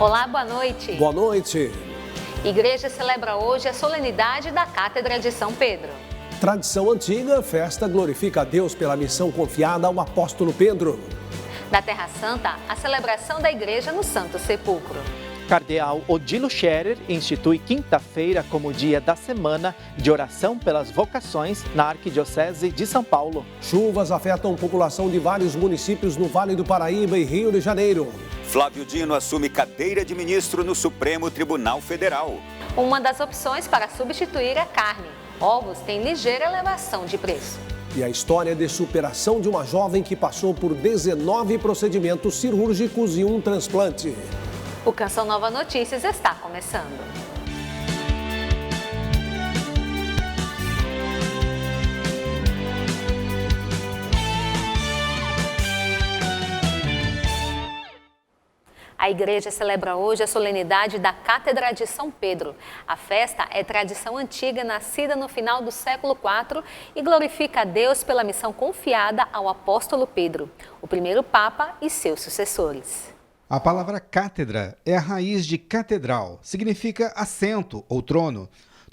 Olá, boa noite. Boa noite. Igreja celebra hoje a solenidade da Cátedra de São Pedro. Tradição antiga, festa glorifica a Deus pela missão confiada ao apóstolo Pedro. Na Terra Santa, a celebração da igreja no Santo Sepulcro. Cardeal Odilo Scherer institui quinta-feira como dia da semana de oração pelas vocações na Arquidiocese de São Paulo. Chuvas afetam a população de vários municípios no Vale do Paraíba e Rio de Janeiro. Flávio Dino assume cadeira de ministro no Supremo Tribunal Federal. Uma das opções para substituir a carne. Ovos têm ligeira elevação de preço. E a história de superação de uma jovem que passou por 19 procedimentos cirúrgicos e um transplante. O Canção Nova Notícias está começando. A igreja celebra hoje a solenidade da Cátedra de São Pedro. A festa é tradição antiga nascida no final do século IV e glorifica a Deus pela missão confiada ao apóstolo Pedro, o primeiro papa e seus sucessores. A palavra cátedra é a raiz de catedral, significa assento ou trono.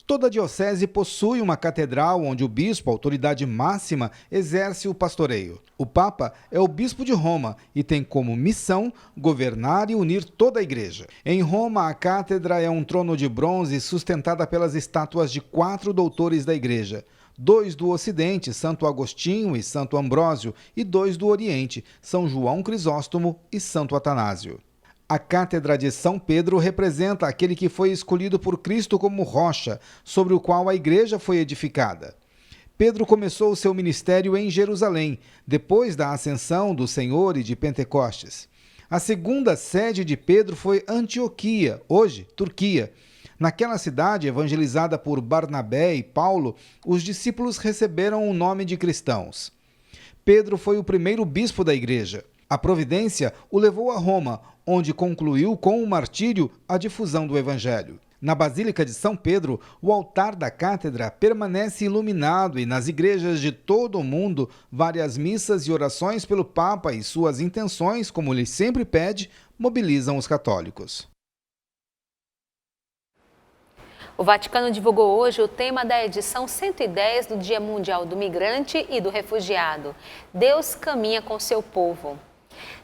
Toda diocese possui uma catedral onde o bispo, autoridade máxima, exerce o pastoreio. O Papa é o bispo de Roma e tem como missão governar e unir toda a igreja. Em Roma, a cátedra é um trono de bronze sustentada pelas estátuas de 4 doutores da igreja. 2 do Ocidente, Santo Agostinho e Santo Ambrósio, e 2 do Oriente, São João Crisóstomo e Santo Atanásio. A Cátedra de São Pedro representa aquele que foi escolhido por Cristo como rocha, sobre o qual a igreja foi edificada. Pedro começou o seu ministério em Jerusalém, depois da ascensão do Senhor e de Pentecostes. A segunda sede de Pedro foi Antioquia, hoje Turquia. Naquela cidade, evangelizada por Barnabé e Paulo, os discípulos receberam o nome de cristãos. Pedro foi o primeiro bispo da igreja. A providência o levou a Roma, onde concluiu com o martírio a difusão do evangelho. Na Basílica de São Pedro, o altar da cátedra permanece iluminado e nas igrejas de todo o mundo, várias missas e orações pelo Papa e suas intenções, como ele sempre pede, mobilizam os católicos. O Vaticano divulgou hoje o tema da edição 110 do Dia Mundial do Migrante e do Refugiado. Deus caminha com seu povo.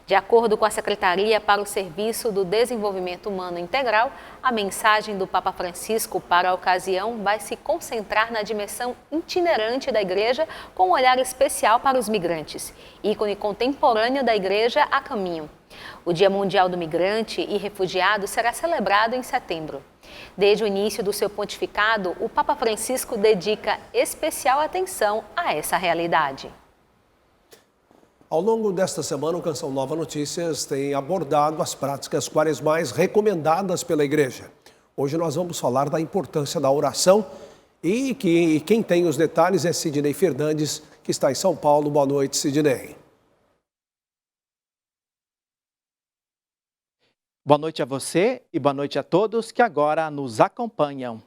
De acordo com a Secretaria para o Serviço do Desenvolvimento Humano Integral, a mensagem do Papa Francisco para a ocasião vai se concentrar na dimensão itinerante da Igreja, com um olhar especial para os migrantes, ícone contemporâneo da Igreja a caminho. O Dia Mundial do Migrante e Refugiado será celebrado em setembro. Desde o início do seu pontificado, o Papa Francisco dedica especial atenção a essa realidade. Ao longo desta semana, o Canção Nova Notícias tem abordado as práticas quaresmais recomendadas pela Igreja. Hoje nós vamos falar da importância da oração e quem tem os detalhes é Sidney Fernandes, que está em São Paulo. Boa noite, Sidney. Boa noite a você e boa noite a todos que agora nos acompanham.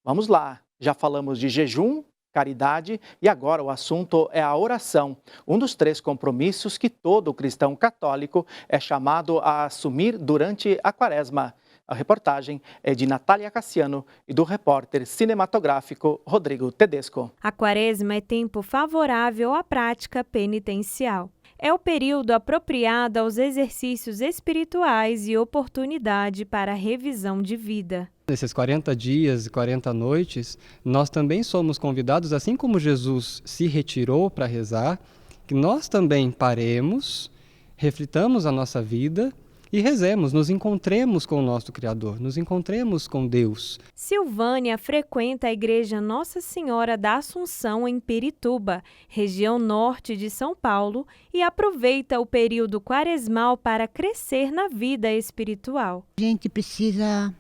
Vamos lá, já falamos de jejum, caridade e agora o assunto é a oração, um dos 3 compromissos que todo cristão católico é chamado a assumir durante a quaresma. A reportagem é de Natália Cassiano e do repórter cinematográfico Rodrigo Tedesco. A quaresma é tempo favorável à prática penitencial. É o período apropriado aos exercícios espirituais e oportunidade para a revisão de vida. Nesses 40 dias e 40 noites, nós também somos convidados, assim como Jesus se retirou para rezar, que nós também paremos, reflitamos a nossa vida e rezemos, nos encontremos com o nosso Criador, nos encontremos com Deus. Silvânia frequenta a Igreja Nossa Senhora da Assunção em Pirituba, região norte de São Paulo, e aproveita o período quaresmal para crescer na vida espiritual. A gente precisa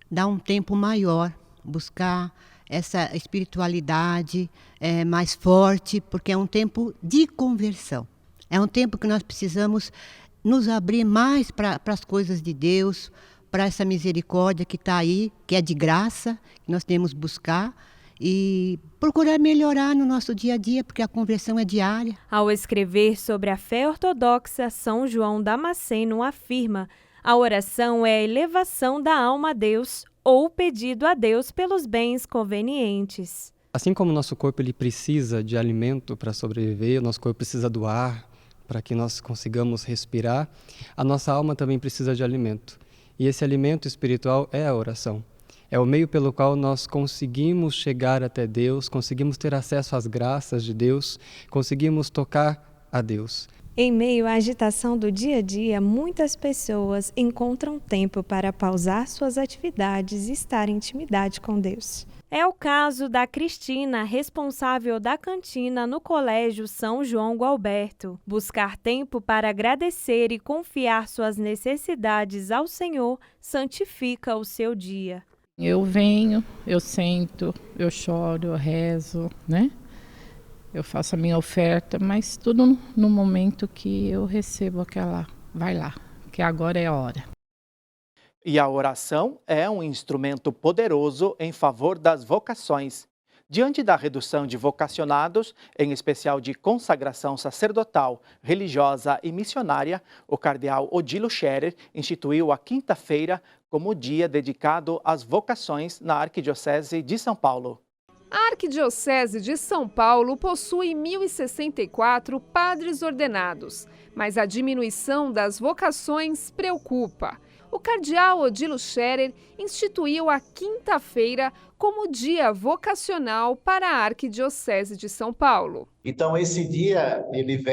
dar um tempo maior, buscar essa espiritualidade mais forte, porque é um tempo de conversão. É um tempo que nós precisamos nos abrir mais para as coisas de Deus, para essa misericórdia que está aí, que é de graça, que nós temos que buscar e procurar melhorar no nosso dia a dia, porque a conversão é diária. Ao escrever sobre a fé ortodoxa, São João Damasceno afirma: A oração é a elevação da alma a Deus ou pedido a Deus pelos bens convenientes. Assim como o nosso corpo ele precisa de alimento para sobreviver, o nosso corpo precisa do ar para que nós consigamos respirar, a nossa alma também precisa de alimento. E esse alimento espiritual é a oração. É o meio pelo qual nós conseguimos chegar até Deus, conseguimos ter acesso às graças de Deus, conseguimos tocar a Deus. Em meio à agitação do dia a dia, muitas pessoas encontram tempo para pausar suas atividades e estar em intimidade com Deus. É o caso da Cristina, responsável da cantina no Colégio São João Gualberto. Buscar tempo para agradecer e confiar suas necessidades ao Senhor santifica o seu dia. Eu venho, eu sento, eu choro, eu rezo, né? Eu faço a minha oferta, mas tudo no momento que eu recebo aquela, vai lá, que agora é a hora. E a oração é um instrumento poderoso em favor das vocações. Diante da redução de vocacionados, em especial de consagração sacerdotal, religiosa e missionária, o cardeal Odilo Scherer instituiu a quinta-feira como dia dedicado às vocações na Arquidiocese de São Paulo. A Arquidiocese de São Paulo possui 1.064 padres ordenados, mas a diminuição das vocações preocupa. O cardeal Odilo Scherer instituiu a quinta-feira como dia vocacional para a Arquidiocese de São Paulo. Então, esse dia, ele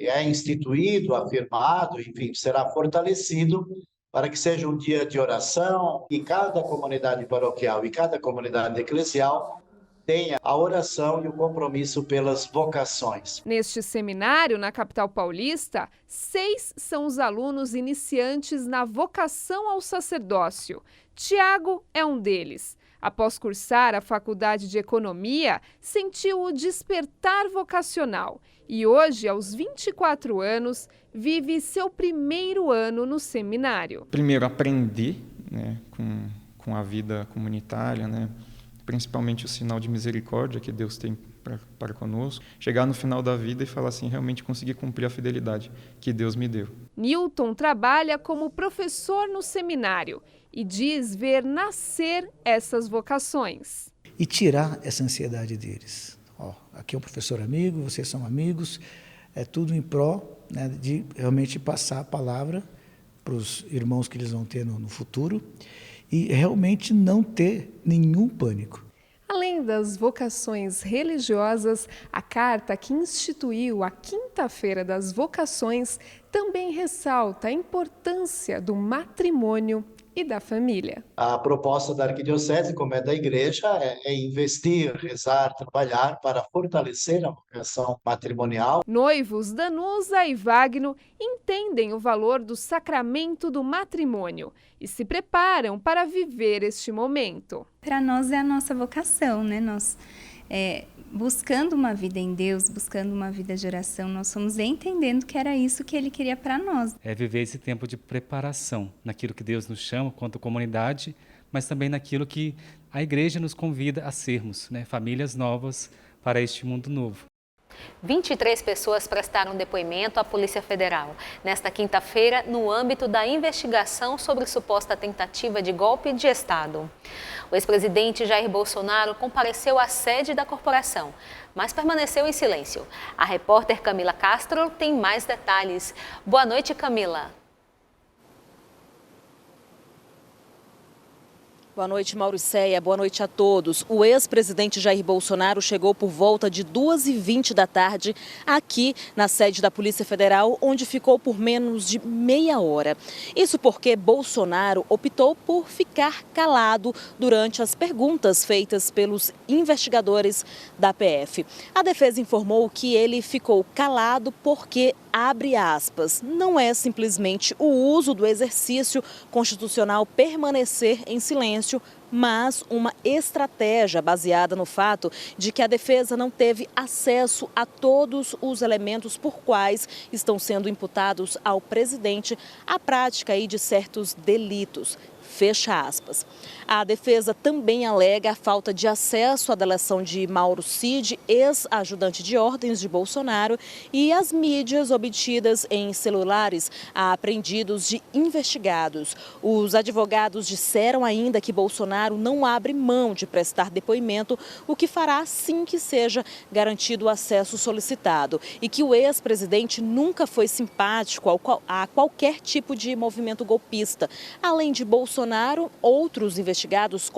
é instituído, afirmado, enfim, será fortalecido para que seja um dia de oração e cada comunidade paroquial e cada comunidade eclesial tenha a oração e o compromisso pelas vocações. Neste seminário, na capital paulista, 6 são os alunos iniciantes na vocação ao sacerdócio. Tiago é um deles. Após cursar a Faculdade de Economia, sentiu o despertar vocacional e hoje, aos 24 anos, vive seu primeiro ano no seminário. Primeiro, aprender, né, com a vida comunitária, né? Principalmente o sinal de misericórdia que Deus tem para conosco, chegar no final da vida e falar assim, realmente conseguir cumprir a fidelidade que Deus me deu. Newton trabalha como professor no seminário e diz ver nascer essas vocações. E tirar essa ansiedade deles. Aqui é um professor amigo, vocês são amigos, é tudo em pró, né, de realmente passar a palavra para os irmãos que eles vão ter no futuro, e realmente não ter nenhum pânico. Além das vocações religiosas, a carta que instituiu a Quinta-feira das Vocações também ressalta a importância do matrimônio e da família. A proposta da Arquidiocese, como é da Igreja, é investir, rezar, trabalhar para fortalecer a vocação matrimonial. Noivos Danusa e Wagner entendem o valor do sacramento do matrimônio e se preparam para viver este momento. Para nós é a nossa vocação, né? Nós buscando uma vida em Deus, buscando uma vida de oração, nós fomos entendendo que era isso que Ele queria para nós. É viver esse tempo de preparação naquilo que Deus nos chama quanto comunidade, mas também naquilo que a Igreja nos convida a sermos, né? Famílias novas para este mundo novo. 23 pessoas prestaram depoimento à Polícia Federal nesta quinta-feira no âmbito da investigação sobre suposta tentativa de golpe de Estado. O ex-presidente Jair Bolsonaro compareceu à sede da corporação, mas permaneceu em silêncio. A repórter Camila Castro tem mais detalhes. Boa noite, Camila. Boa noite, Mauricéia. Boa noite a todos. O ex-presidente Jair Bolsonaro chegou por volta de 2h20 da tarde aqui na sede da Polícia Federal, onde ficou por menos de meia hora. Isso porque Bolsonaro optou por ficar calado durante as perguntas feitas pelos investigadores da PF. A defesa informou que ele ficou calado porque, abre aspas, não é simplesmente o uso do exercício constitucional permanecer em silêncio, mas uma estratégia baseada no fato de que a defesa não teve acesso a todos os elementos por quais estão sendo imputados ao presidente a prática aí de certos delitos. Fecha aspas. A defesa também alega a falta de acesso à delação de Mauro Cid, ex-ajudante de ordens de Bolsonaro, e as mídias obtidas em celulares apreendidos de investigados. Os advogados disseram ainda que Bolsonaro não abre mão de prestar depoimento, o que fará assim que seja garantido o acesso solicitado, e que o ex-presidente nunca foi simpático a qualquer tipo de movimento golpista. Além de Bolsonaro, outros investigados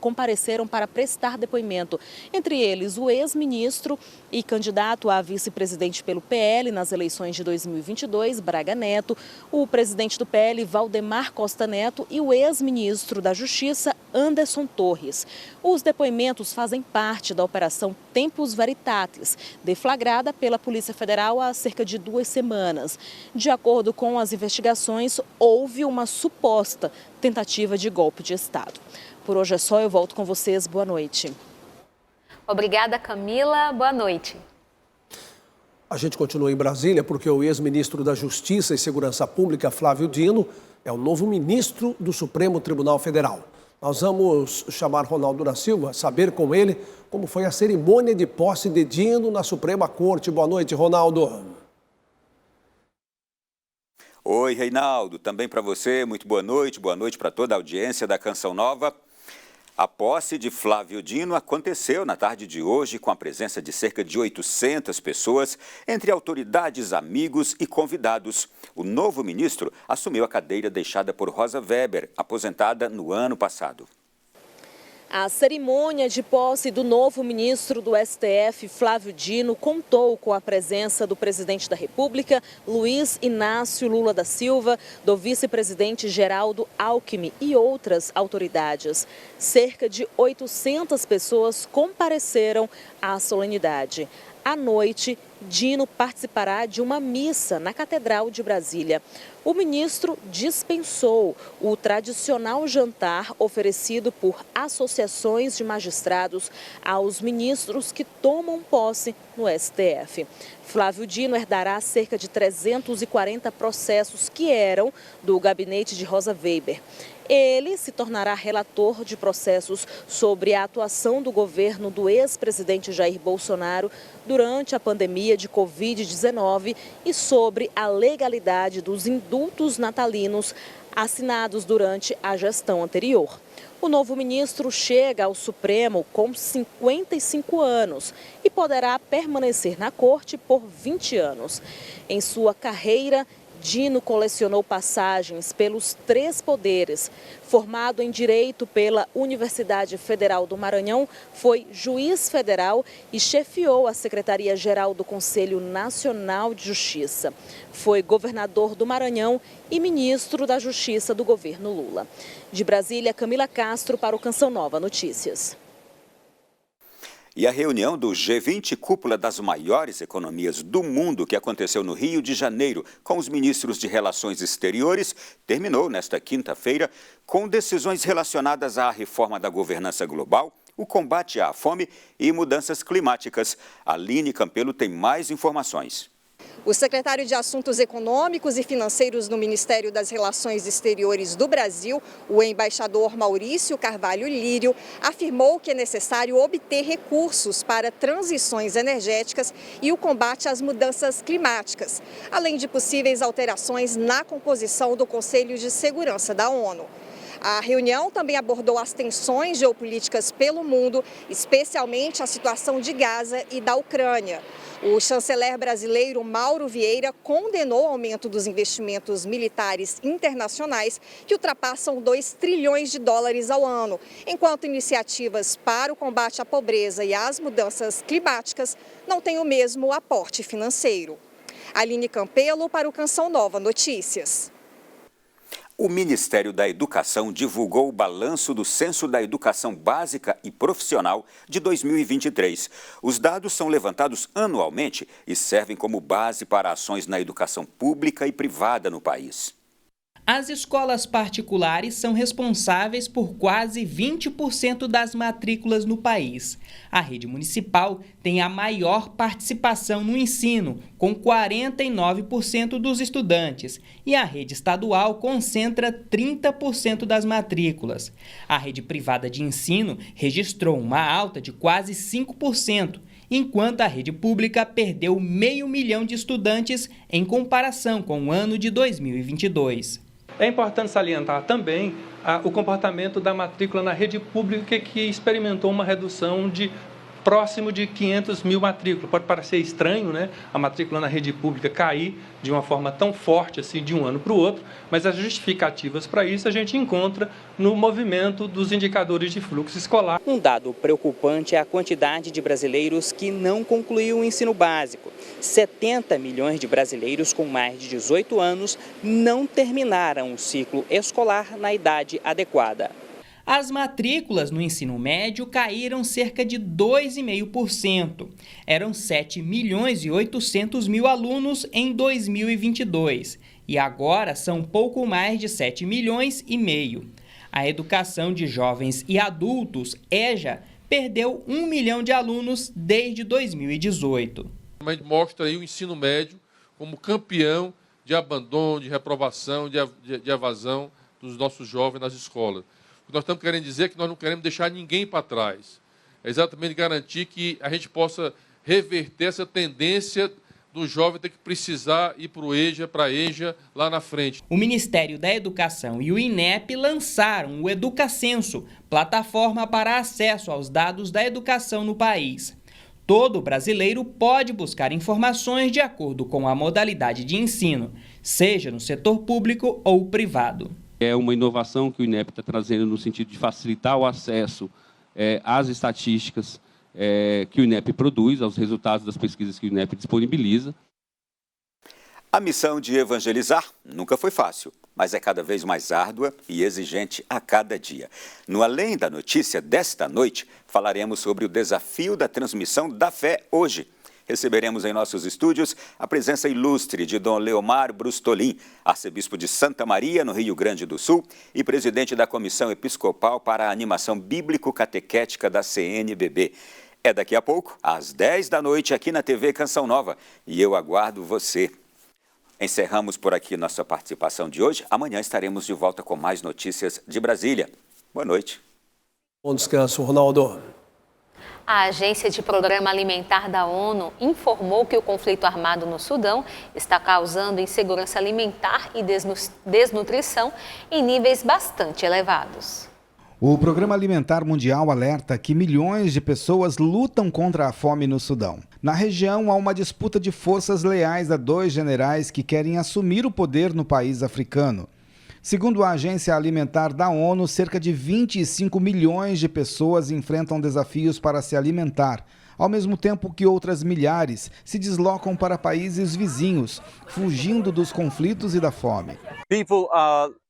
compareceram para prestar depoimento, entre eles o ex-ministro e candidato a vice-presidente pelo PL nas eleições de 2022, Braga Neto, o presidente do PL, Valdemar Costa Neto, e o ex-ministro da Justiça, Anderson Torres. Os depoimentos fazem parte da Operação Tempus Veritatis, deflagrada pela Polícia Federal há cerca de 2 semanas. De acordo com as investigações, houve uma suposta tentativa de golpe de Estado. Por hoje é só, eu volto com vocês. Boa noite. Obrigada, Camila. Boa noite. A gente continua em Brasília porque o ex-ministro da Justiça e Segurança Pública, Flávio Dino, é o novo ministro do Supremo Tribunal Federal. Nós vamos chamar Ronaldo da Silva, saber com ele como foi a cerimônia de posse de Dino na Suprema Corte. Boa noite, Ronaldo. Oi, Reinaldo. Também para você, muito boa noite para toda a audiência da Canção Nova. A posse de Flávio Dino aconteceu na tarde de hoje com a presença de cerca de 800 pessoas, entre autoridades, amigos e convidados. O novo ministro assumiu a cadeira deixada por Rosa Weber, aposentada no ano passado. A cerimônia de posse do novo ministro do STF, Flávio Dino, contou com a presença do presidente da República, Luiz Inácio Lula da Silva, do vice-presidente Geraldo Alckmin e outras autoridades. Cerca de 800 pessoas compareceram à solenidade. À noite, Dino participará de uma missa na Catedral de Brasília. O ministro dispensou o tradicional jantar oferecido por associações de magistrados aos ministros que tomam posse no STF. Flávio Dino herdará cerca de 340 processos que eram do gabinete de Rosa Weber. Ele se tornará relator de processos sobre a atuação do governo do ex-presidente Jair Bolsonaro durante a pandemia de Covid-19 e sobre a legalidade dos indultos natalinos assinados durante a gestão anterior. O novo ministro chega ao Supremo com 55 anos e poderá permanecer na corte por 20 anos. Em sua carreira, Dino colecionou passagens pelos 3 poderes. Formado em Direito pela Universidade Federal do Maranhão, foi juiz federal e chefiou a Secretaria-Geral do Conselho Nacional de Justiça. Foi governador do Maranhão e ministro da Justiça do governo Lula. De Brasília, Camila Castro para o Canção Nova Notícias. E a reunião do G20, cúpula das maiores economias do mundo, que aconteceu no Rio de Janeiro com os ministros de Relações Exteriores, terminou nesta quinta-feira com decisões relacionadas à reforma da governança global, o combate à fome e mudanças climáticas. Aline Campelo tem mais informações. O secretário de Assuntos Econômicos e Financeiros no Ministério das Relações Exteriores do Brasil, o embaixador Maurício Carvalho Lírio, afirmou que é necessário obter recursos para transições energéticas e o combate às mudanças climáticas, além de possíveis alterações na composição do Conselho de Segurança da ONU. A reunião também abordou as tensões geopolíticas pelo mundo, especialmente a situação de Gaza e da Ucrânia. O chanceler brasileiro Mauro Vieira condenou o aumento dos investimentos militares internacionais, que ultrapassam 2 trilhões de dólares ao ano, enquanto iniciativas para o combate à pobreza e às mudanças climáticas não têm o mesmo aporte financeiro. Aline Campelo para o Canção Nova Notícias. O Ministério da Educação divulgou o balanço do Censo da Educação Básica e Profissional de 2023. Os dados são levantados anualmente e servem como base para ações na educação pública e privada no país. As escolas particulares são responsáveis por quase 20% das matrículas no país. A rede municipal tem a maior participação no ensino, com 49% dos estudantes, e a rede estadual concentra 30% das matrículas. A rede privada de ensino registrou uma alta de quase 5%, enquanto a rede pública perdeu 500 mil de estudantes em comparação com o ano de 2022. É importante salientar também o comportamento da matrícula na rede pública, que experimentou uma redução de próximo de 500 mil matrículas. Pode parecer estranho, né, a matrícula na rede pública cair de uma forma tão forte assim de um ano para o outro, mas as justificativas para isso a gente encontra no movimento dos indicadores de fluxo escolar. Um dado preocupante é a quantidade de brasileiros que não concluiu o ensino básico. 70 milhões de brasileiros com mais de 18 anos não terminaram o ciclo escolar na idade adequada. As matrículas no ensino médio caíram cerca de 2,5%. Eram 7 milhões e 800 mil alunos em 2022 e agora são pouco mais de 7 milhões e meio. A educação de jovens e adultos, EJA, perdeu 1 milhão de alunos desde 2018. A gente mostra aí o ensino médio como campeão de abandono, de reprovação, de evasão dos nossos jovens nas escolas. O que nós estamos querendo dizer é que nós não queremos deixar ninguém para trás. É exatamente garantir que a gente possa reverter essa tendência do jovem ter que precisar ir para a EJA lá na frente. O Ministério da Educação e o INEP lançaram o Educacenso, plataforma para acesso aos dados da educação no país. Todo brasileiro pode buscar informações de acordo com a modalidade de ensino, seja no setor público ou privado. É uma inovação que o INEP está trazendo no sentido de facilitar o acesso às estatísticas que o INEP produz, aos resultados das pesquisas que o INEP disponibiliza. A missão de evangelizar nunca foi fácil, mas é cada vez mais árdua e exigente a cada dia. No Além da Notícia desta noite, falaremos sobre o desafio da transmissão da fé hoje. Receberemos em nossos estúdios a presença ilustre de Dom Leomar Brustolin, arcebispo de Santa Maria, no Rio Grande do Sul, e presidente da Comissão Episcopal para a Animação Bíblico-Catequética da CNBB. É daqui a pouco, às 10 da noite, aqui na TV Canção Nova, e eu aguardo você. Encerramos por aqui nossa participação de hoje. Amanhã estaremos de volta com mais notícias de Brasília. Boa noite. Bom descanso, Ronaldo. A Agência de Programa Alimentar da ONU informou que o conflito armado no Sudão está causando insegurança alimentar e desnutrição em níveis bastante elevados. O Programa Alimentar Mundial alerta que milhões de pessoas lutam contra a fome no Sudão. Na região, há uma disputa de forças leais a dois generais que querem assumir o poder no país africano. Segundo a Agência Alimentar da ONU, cerca de 25 milhões de pessoas enfrentam desafios para se alimentar, ao mesmo tempo que outras milhares se deslocam para países vizinhos, fugindo dos conflitos e da fome.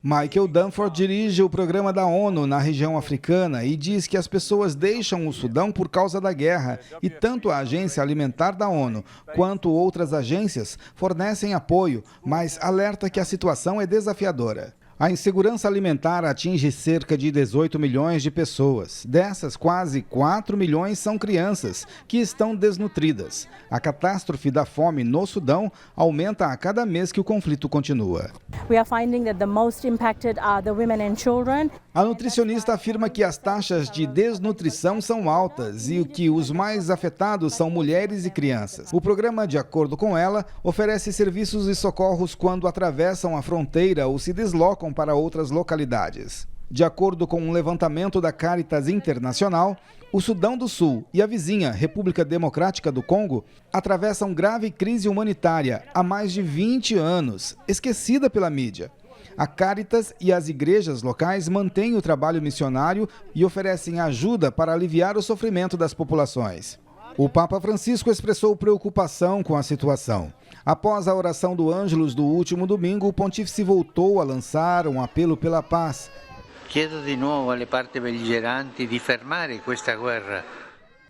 Michael Dunford dirige o programa da ONU na região africana e diz que as pessoas deixam o Sudão por causa da guerra e tanto a Agência Alimentar da ONU quanto outras agências fornecem apoio, mas alerta que a situação é desafiadora. A insegurança alimentar atinge cerca de 18 milhões de pessoas. Dessas, quase 4 milhões são crianças, que estão desnutridas. A catástrofe da fome no Sudão aumenta a cada mês que o conflito continua. A nutricionista afirma que as taxas de desnutrição são altas e que os mais afetados são mulheres e crianças. O programa, de acordo com ela, oferece serviços e socorros quando atravessam a fronteira ou se deslocam para outras localidades. De acordo com um levantamento da Caritas Internacional, o Sudão do Sul e a vizinha República Democrática do Congo atravessam grave crise humanitária há mais de 20 anos, esquecida pela mídia. A Caritas e as igrejas locais mantêm o trabalho missionário e oferecem ajuda para aliviar o sofrimento das populações. O Papa Francisco expressou preocupação com a situação. Após a oração do Ângelus do último domingo, o pontífice voltou a lançar um apelo pela paz. Chiedo di nuovo alle parti belligeranti di fermare questa guerra.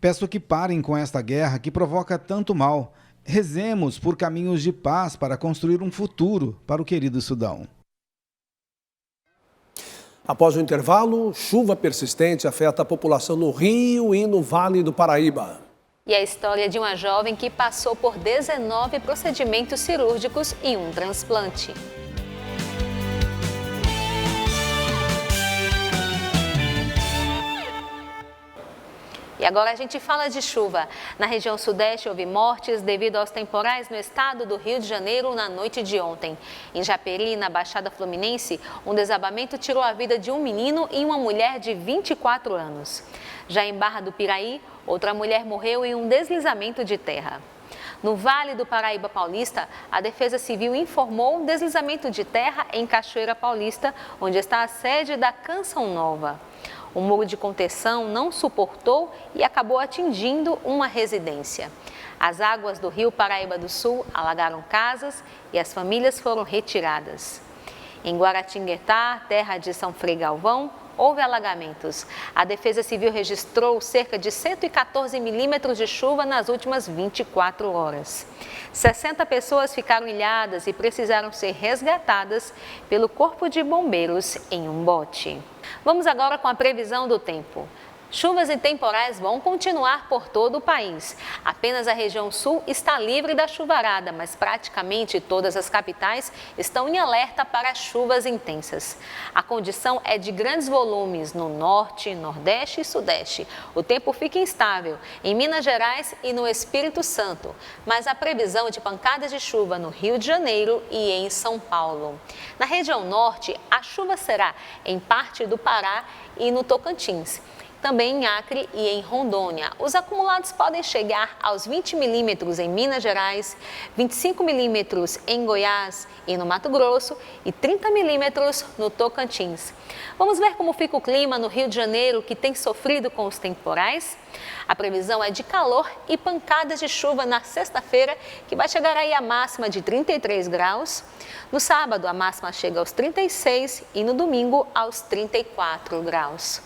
Peço que parem com esta guerra que provoca tanto mal. Rezemos por caminhos de paz para construir um futuro para o querido Sudão. Após o intervalo, chuva persistente afeta a população no Rio e no Vale do Paraíba. E a história de uma jovem que passou por 19 procedimentos cirúrgicos e um transplante. E agora a gente fala de chuva. Na região sudeste houve mortes devido aos temporais no estado do Rio de Janeiro na noite de ontem. Em Japeri, na Baixada Fluminense, um desabamento tirou a vida de um menino e uma mulher de 24 anos. Já em Barra do Piraí, outra mulher morreu em um deslizamento de terra. No Vale do Paraíba Paulista, a Defesa Civil informou um deslizamento de terra em Cachoeira Paulista, onde está a sede da Canção Nova. O muro de contenção não suportou e acabou atingindo uma residência. As águas do rio Paraíba do Sul alagaram casas e as famílias foram retiradas. Em Guaratinguetá, terra de São Frei Galvão, houve alagamentos. A Defesa Civil registrou cerca de 114 milímetros de chuva nas últimas 24 horas. 60 pessoas ficaram ilhadas e precisaram ser resgatadas pelo Corpo de Bombeiros em um bote. Vamos agora com a previsão do tempo. Chuvas e temporais vão continuar por todo o país. Apenas a região sul está livre da chuvarada, mas praticamente todas as capitais estão em alerta para chuvas intensas. A condição é de grandes volumes no norte, nordeste e sudeste. O tempo fica instável em Minas Gerais e no Espírito Santo, mas há previsão de pancadas de chuva no Rio de Janeiro e em São Paulo. Na região norte, a chuva será em parte do Pará e no Tocantins. Também em Acre e em Rondônia. Os acumulados podem chegar aos 20 milímetros em Minas Gerais, 25 milímetros em Goiás e no Mato Grosso e 30 milímetros no Tocantins. Vamos ver como fica o clima no Rio de Janeiro, que tem sofrido com os temporais? A previsão é de calor e pancadas de chuva na sexta-feira, que vai chegar aí a máxima de 33 graus. No sábado, a máxima chega aos 36 e no domingo aos 34 graus.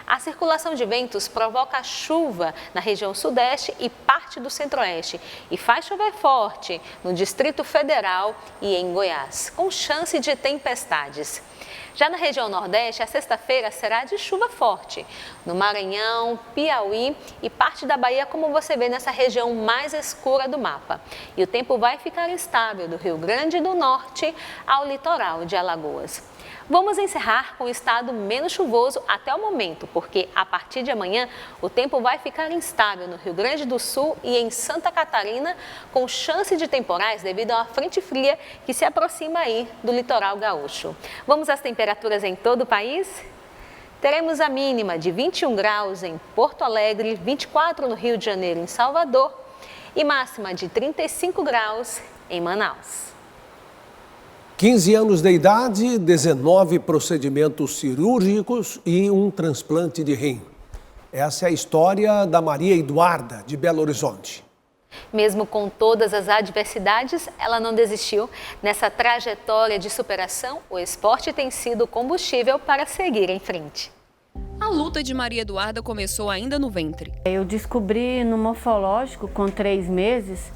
A circulação de ventos provoca chuva na região sudeste e parte do centro-oeste e faz chover forte no Distrito Federal e em Goiás, com chance de tempestades. Já na região nordeste, a sexta-feira será de chuva forte no Maranhão, Piauí e parte da Bahia, como você vê nessa região mais escura do mapa. E o tempo vai ficar instável do Rio Grande do Norte ao litoral de Alagoas. Vamos encerrar com o estado menos chuvoso até o momento, porque a partir de amanhã o tempo vai ficar instável no Rio Grande do Sul e em Santa Catarina, com chance de temporais devido a uma frente fria que se aproxima aí do litoral gaúcho. Vamos às temperaturas em todo o país? Teremos a mínima de 21 graus em Porto Alegre, 24 no Rio de Janeiro e em Salvador e máxima de 35 graus em Manaus. 15 anos de idade, 19 procedimentos cirúrgicos e um transplante de rim. Essa é a história da Maria Eduarda, de Belo Horizonte. Mesmo com todas as adversidades, ela não desistiu. Nessa trajetória de superação, o esporte tem sido combustível para seguir em frente. A luta de Maria Eduarda começou ainda no ventre. Eu descobri no morfológico, com 3 meses,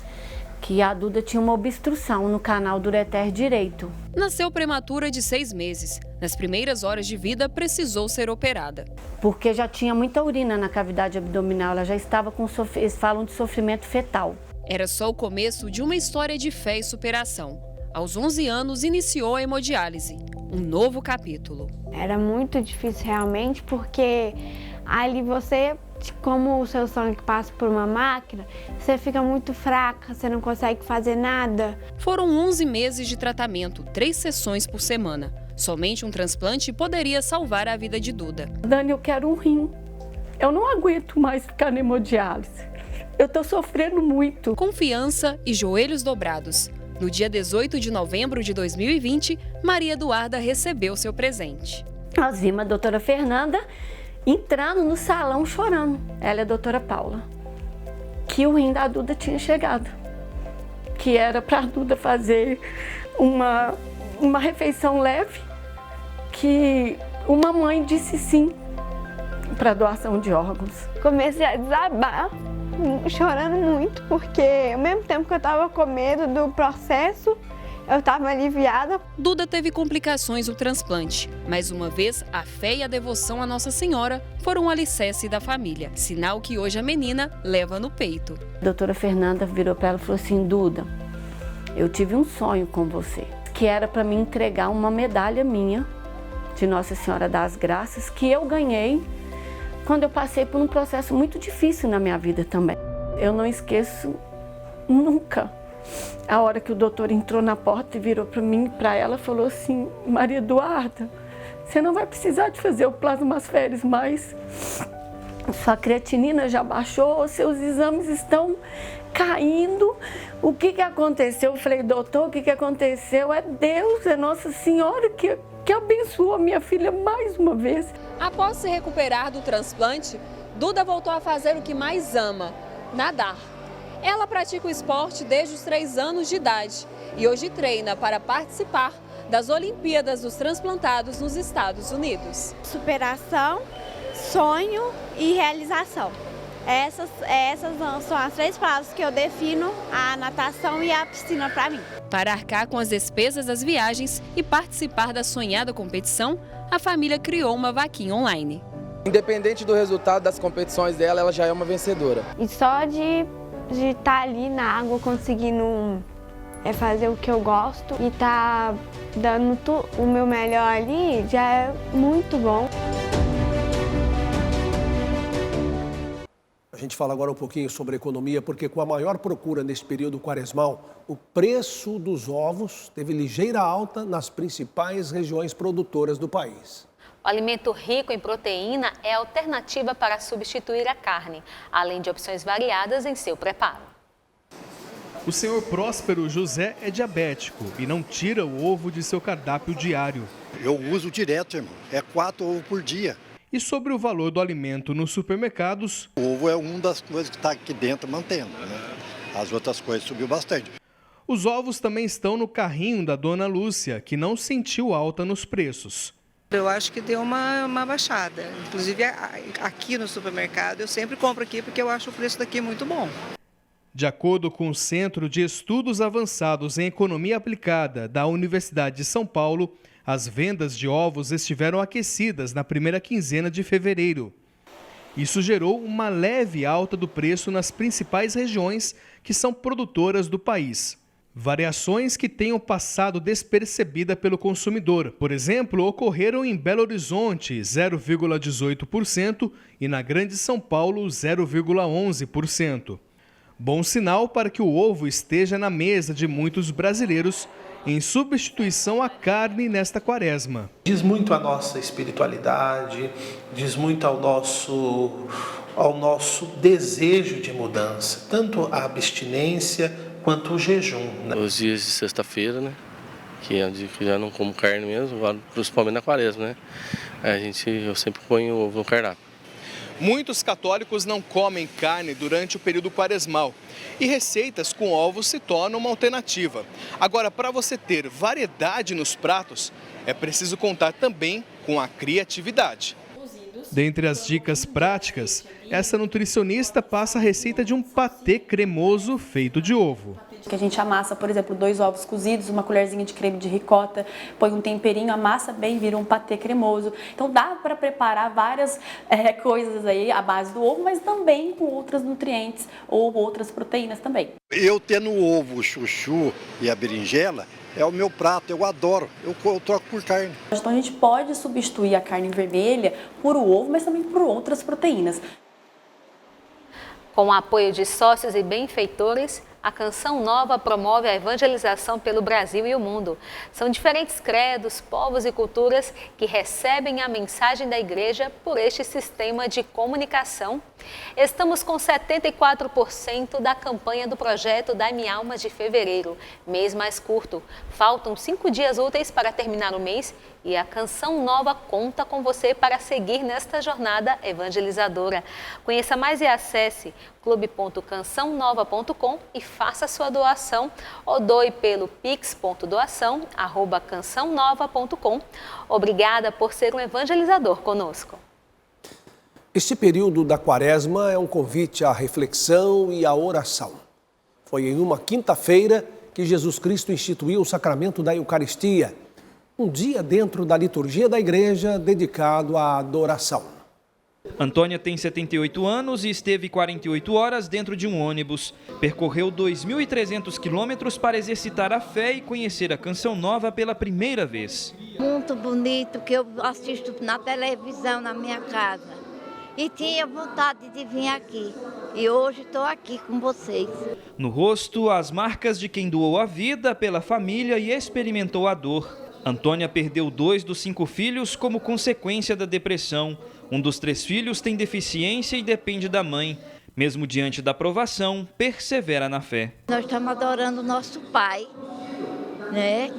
que a Duda tinha uma obstrução no canal do ureter direito. Nasceu prematura de 6 meses. Nas primeiras horas de vida, precisou ser operada. Porque já tinha muita urina na cavidade abdominal, ela já estava com, eles falam de sofrimento fetal. Era só o começo de uma história de fé e superação. Aos 11 anos, iniciou a hemodiálise. Um novo capítulo. Era muito difícil realmente, porque ali você, como o seu sangue passa por uma máquina, você fica muito fraca, você não consegue fazer nada. Foram 11 meses de tratamento, 3 sessões por semana. Somente um transplante poderia salvar a vida de Duda. Dani, eu quero um rim. Eu não aguento mais ficar na hemodiálise. Eu tô sofrendo muito. Confiança e joelhos dobrados. No dia 18 de novembro de 2020, Maria Eduarda recebeu seu presente. Nós vimos a doutora Fernanda entrando no salão chorando. Ela é a doutora Paula. Que o rim da Duda tinha chegado. Que era para a Duda fazer uma refeição leve. Que uma mãe disse sim para doação de órgãos. Comecei a desabar, chorando muito, porque ao mesmo tempo que eu estava com medo do processo, eu estava aliviada. Duda teve complicações no transplante. Mais uma vez, a fé e a devoção à Nossa Senhora foram um alicerce da família. Sinal que hoje a menina leva no peito. A doutora Fernanda virou para ela e falou assim: Duda, eu tive um sonho com você, que era para me entregar uma medalha minha de Nossa Senhora das Graças, que eu ganhei quando eu passei por um processo muito difícil na minha vida também. Eu não esqueço nunca a hora que o doutor entrou na porta e virou para mim e para ela e falou assim: Maria Eduarda, você não vai precisar de fazer o plasmaféres mais. Sua creatinina já baixou, seus exames estão caindo. O que aconteceu? Eu falei: doutor, o que aconteceu? É Deus, é Nossa Senhora que abençoou a minha filha mais uma vez. Após se recuperar do transplante, Duda voltou a fazer o que mais ama: nadar. Ela pratica o esporte desde os 3 anos de idade e hoje treina para participar das Olimpíadas dos Transplantados nos Estados Unidos. Superação, sonho e realização. Essas são as 3 palavras que eu defino a natação e a piscina para mim. Para arcar com as despesas das viagens e participar da sonhada competição, a família criou uma vaquinha online. Independente do resultado das competições dela, ela já é uma vencedora. E só de estar ali na água conseguindo fazer o que eu gosto e estar dando o meu melhor ali já é muito bom. A gente fala agora um pouquinho sobre economia, porque com a maior procura neste período quaresmal, o preço dos ovos teve ligeira alta nas principais regiões produtoras do país. O alimento rico em proteína é a alternativa para substituir a carne, além de opções variadas em seu preparo. O senhor Próspero José é diabético e não tira o ovo de seu cardápio diário. Eu uso direto, irmão. É 4 ovos por dia. E sobre o valor do alimento nos supermercados? O ovo é uma das coisas que está aqui dentro mantendo, né? As outras coisas subiu bastante. Os ovos também estão no carrinho da dona Lúcia, que não sentiu alta nos preços. Eu acho que deu uma baixada. Inclusive aqui no supermercado, eu sempre compro aqui porque eu acho o preço daqui muito bom. De acordo com o Centro de Estudos Avançados em Economia Aplicada da Universidade de São Paulo, as vendas de ovos estiveram aquecidas na primeira quinzena de fevereiro. Isso gerou uma leve alta do preço nas principais regiões que são produtoras do país. Variações que tenham passado despercebida pelo consumidor, por exemplo, ocorreram em Belo Horizonte, 0,18%, e na Grande São Paulo, 0,11%. Bom sinal para que o ovo esteja na mesa de muitos brasileiros, em substituição à carne nesta quaresma. Diz muito a nossa espiritualidade, diz muito ao nosso desejo de mudança, tanto a abstinência quanto o jejum. Os dias de sexta-feira, né, que é o dia que já não como carne mesmo, principalmente na quaresma, né, eu sempre ponho o ovo no cardápio. Muitos católicos não comem carne durante o período quaresmal e receitas com ovos se tornam uma alternativa. Agora, para você ter variedade nos pratos, é preciso contar também com a criatividade. Dentre as dicas práticas, essa nutricionista passa a receita de um patê cremoso feito de ovo. Que a gente amassa, por exemplo, 2 ovos cozidos, uma colherzinha de creme de ricota, põe um temperinho, amassa bem, vira um patê cremoso. Então dá para preparar várias coisas aí à base do ovo, mas também com outros nutrientes ou outras proteínas também. Eu tendo o ovo, o chuchu e a berinjela, é o meu prato, eu adoro, eu troco por carne. Então a gente pode substituir a carne vermelha por o ovo, mas também por outras proteínas. Com o apoio de sócios e benfeitores, a Canção Nova promove a evangelização pelo Brasil e o mundo. São diferentes credos, povos e culturas que recebem a mensagem da igreja por este sistema de comunicação. Estamos com 74% da campanha do projeto Dai-me Alma de fevereiro, mês mais curto. Faltam 5 dias úteis para terminar o mês e a Canção Nova conta com você para seguir nesta jornada evangelizadora. Conheça mais e acesse clube.cançãonova.com e faça sua doação ou doe pelo pix.doação@cançãonova.com. Obrigada por ser um evangelizador conosco. Este período da quaresma é um convite à reflexão e à oração. Foi em uma quinta-feira que Jesus Cristo instituiu o sacramento da Eucaristia, um dia dentro da liturgia da igreja dedicado à adoração. Antônia tem 78 anos e esteve 48 horas dentro de um ônibus. Percorreu 2.300 quilômetros para exercitar a fé e conhecer a Canção Nova pela primeira vez. Muito bonito, que eu assisto na televisão na minha casa. E tinha vontade de vir aqui. E hoje estou aqui com vocês. No rosto, as marcas de quem doou a vida pela família e experimentou a dor. Antônia perdeu 2 dos 5 filhos como consequência da depressão. Um dos 3 filhos tem deficiência e depende da mãe. Mesmo diante da provação, persevera na fé. Nós estamos adorando o nosso Pai, né?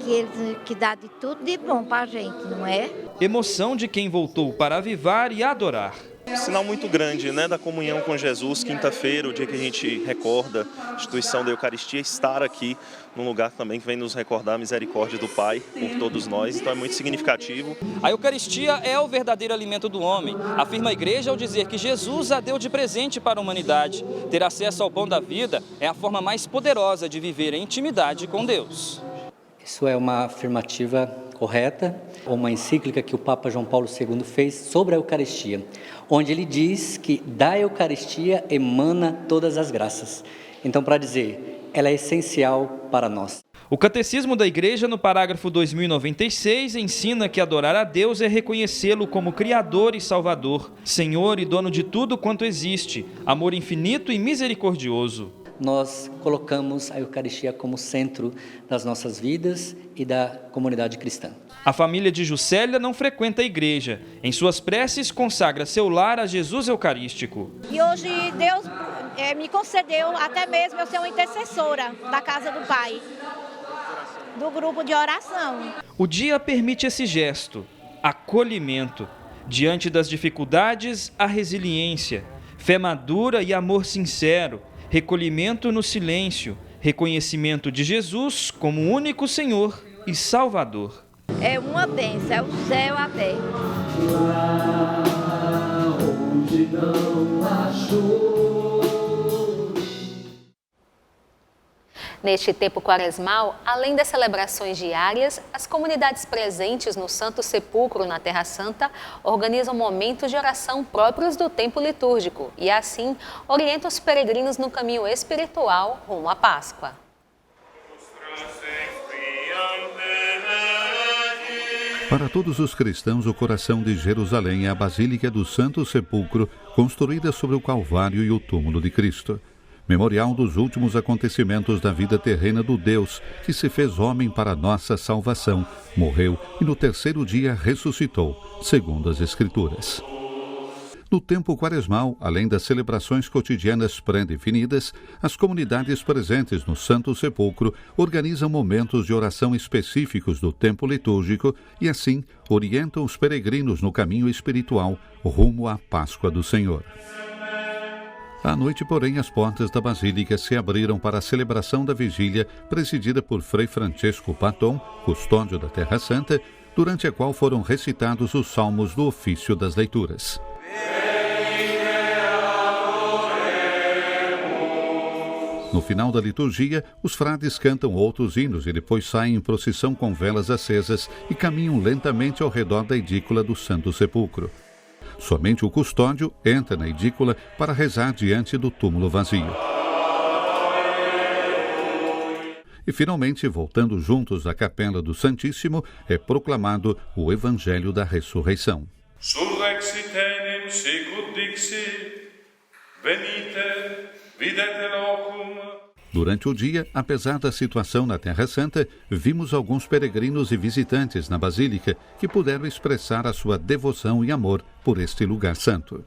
Que dá de tudo de bom para a gente, não é? Emoção de quem voltou para avivar e adorar. Um sinal muito grande, né, da comunhão com Jesus, quinta-feira, o dia que a gente recorda a instituição da Eucaristia, estar aqui num lugar também que vem nos recordar a misericórdia do Pai por todos nós, então é muito significativo. A Eucaristia é o verdadeiro alimento do homem, afirma a Igreja ao dizer que Jesus a deu de presente para a humanidade. Ter acesso ao pão da vida é a forma mais poderosa de viver em intimidade com Deus. Isso é uma afirmativa correta, uma encíclica que o Papa João Paulo II fez sobre a Eucaristia, onde ele diz que da Eucaristia emana todas as graças. Então, para dizer, ela é essencial para nós. O Catecismo da Igreja, no parágrafo 2096, ensina que adorar a Deus é reconhecê-lo como Criador e Salvador, Senhor e dono de tudo quanto existe, amor infinito e misericordioso. Nós colocamos a Eucaristia como centro das nossas vidas e da comunidade cristã. A família de Juscelia não frequenta a igreja. Em suas preces, consagra seu lar a Jesus Eucarístico. E hoje Deus me concedeu até mesmo eu ser uma intercessora da casa do Pai, do grupo de oração. O dia permite esse gesto, acolhimento. Diante das dificuldades, a resiliência, fé madura e amor sincero. Recolhimento no silêncio, reconhecimento de Jesus como único Senhor e Salvador. É uma bênção, é o céu aberto. Lá onde não achou. Neste tempo quaresmal, além das celebrações diárias, as comunidades presentes no Santo Sepulcro na Terra Santa organizam momentos de oração próprios do tempo litúrgico e, assim, orientam os peregrinos no caminho espiritual rumo à Páscoa. Para todos os cristãos, o coração de Jerusalém é a Basílica do Santo Sepulcro, construída sobre o Calvário e o túmulo de Cristo. Memorial dos últimos acontecimentos da vida terrena do Deus, que se fez homem para nossa salvação, morreu e no 3º dia ressuscitou, segundo as Escrituras. No tempo quaresmal, além das celebrações cotidianas pré-definidas, as comunidades presentes no Santo Sepulcro organizam momentos de oração específicos do tempo litúrgico e, assim, orientam os peregrinos no caminho espiritual rumo à Páscoa do Senhor. À noite, porém, as portas da Basílica se abriram para a celebração da vigília, presidida por Frei Francisco Paton, custódio da Terra Santa, durante a qual foram recitados os salmos do ofício das leituras. No final da liturgia, os frades cantam outros hinos e depois saem em procissão com velas acesas e caminham lentamente ao redor da edícula do Santo Sepulcro. Somente o custódio entra na edícula para rezar diante do túmulo vazio. E, finalmente, voltando juntos à capela do Santíssimo, é proclamado o Evangelho da Ressurreição. Surrexit enim sicut dixit, venite, videte locum. Durante o dia, apesar da situação na Terra Santa, vimos alguns peregrinos e visitantes na Basílica que puderam expressar a sua devoção e amor por este lugar santo.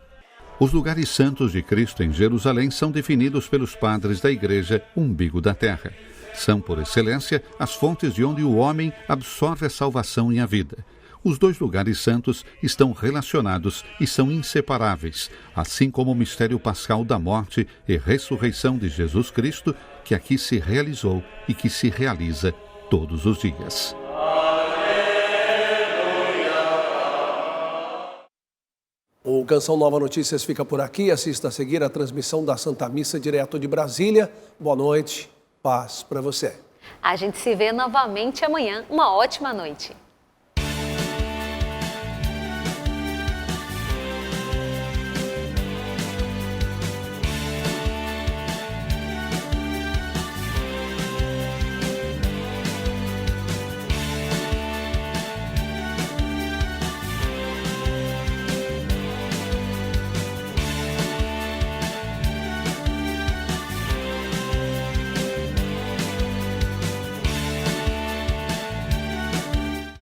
Os lugares santos de Cristo em Jerusalém são definidos pelos padres da Igreja Umbigo da Terra. São, por excelência, as fontes de onde o homem absorve a salvação e a vida. Os 2 lugares santos estão relacionados e são inseparáveis, assim como o mistério pascal da morte e ressurreição de Jesus Cristo, que aqui se realizou e que se realiza todos os dias. O Canção Nova Notícias fica por aqui. Assista a seguir a transmissão da Santa Missa direto de Brasília. Boa noite, paz para você. A gente se vê novamente amanhã. Uma ótima noite.